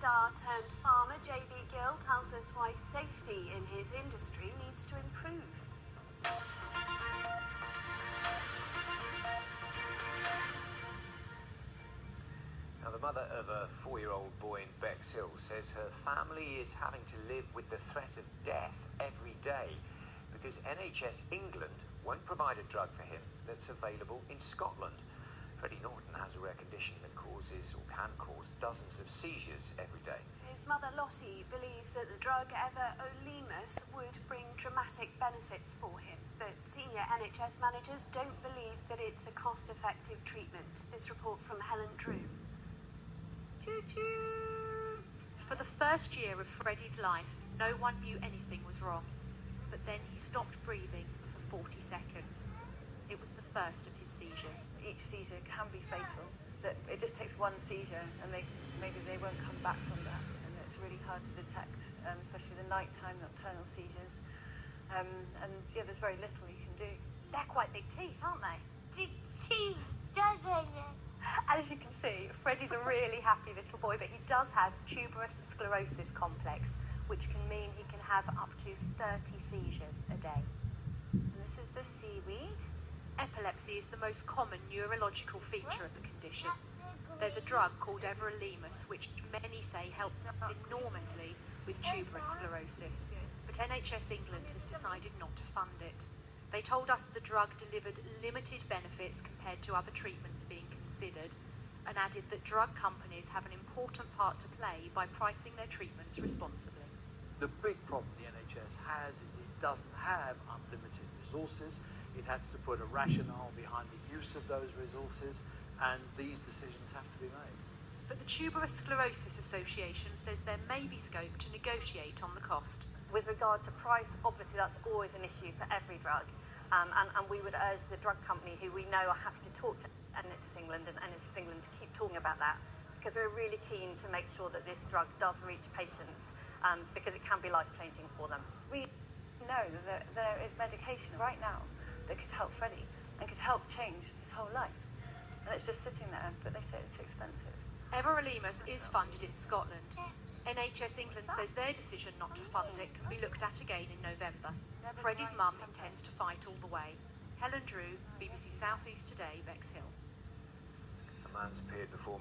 star turned farmer JB Gill tells us why safety in his industry needs to improve. Now, the mother of a 4-year-old boy in Bexhill says her family is having to live with the threat of death every day because NHS England won't provide a drug for him that's available in Scotland. Freddie Norton has a rare condition that causes or can cause dozens of seizures every day. His mother Lottie believes that the drug everolimus would bring dramatic benefits for him, but senior NHS managers don't believe that it's a cost-effective treatment. This report from Helen Drew. For the first year of Freddie's life, no one knew anything was wrong. But then he stopped breathing for 40 seconds. It was the first of his seizures. Each seizure can be fatal. That it just takes one seizure and maybe they won't come back from that. And it's really hard to detect, especially the nighttime nocturnal seizures. And yeah, there's very little you can do. They're quite big teeth, aren't they? Big teeth, doesn't it? As you can see, Freddie's a really happy little boy, but he does have tuberous sclerosis complex, which can mean he can have up to 30 seizures a day. And this is the seaweed. Epilepsy is the most common neurological feature of the condition. There's a drug called everolimus, which many say helps enormously with tuberous sclerosis, but NHS England has decided not to fund it. They told us the drug delivered limited benefits compared to other treatments being considered, and added that drug companies have an important part to play by pricing their treatments responsibly. The big problem the NHS has is it doesn't have unlimited resources. It has to put a rationale behind the use of those resources, and these decisions have to be made. But the Tuberous Sclerosis Association says there may be scope to negotiate on the cost. With regard to price, obviously that's always an issue for every drug. And we would urge the drug company, who we know are happy to talk to NHS England and NHS England, to keep talking about that, because we're really keen to make sure that this drug does reach patients, because it can be life-changing for them. We know that there is medication right now that could help Freddie and could help change his whole life. And it's just sitting there, but they say it's too expensive. Everolimus is funded in Scotland. NHS England says their decision not to fund it can be looked at again in November. Freddie's mum intends to fight all the way. Helen Drew, BBC South East Today, Bexhill. A man's appeared before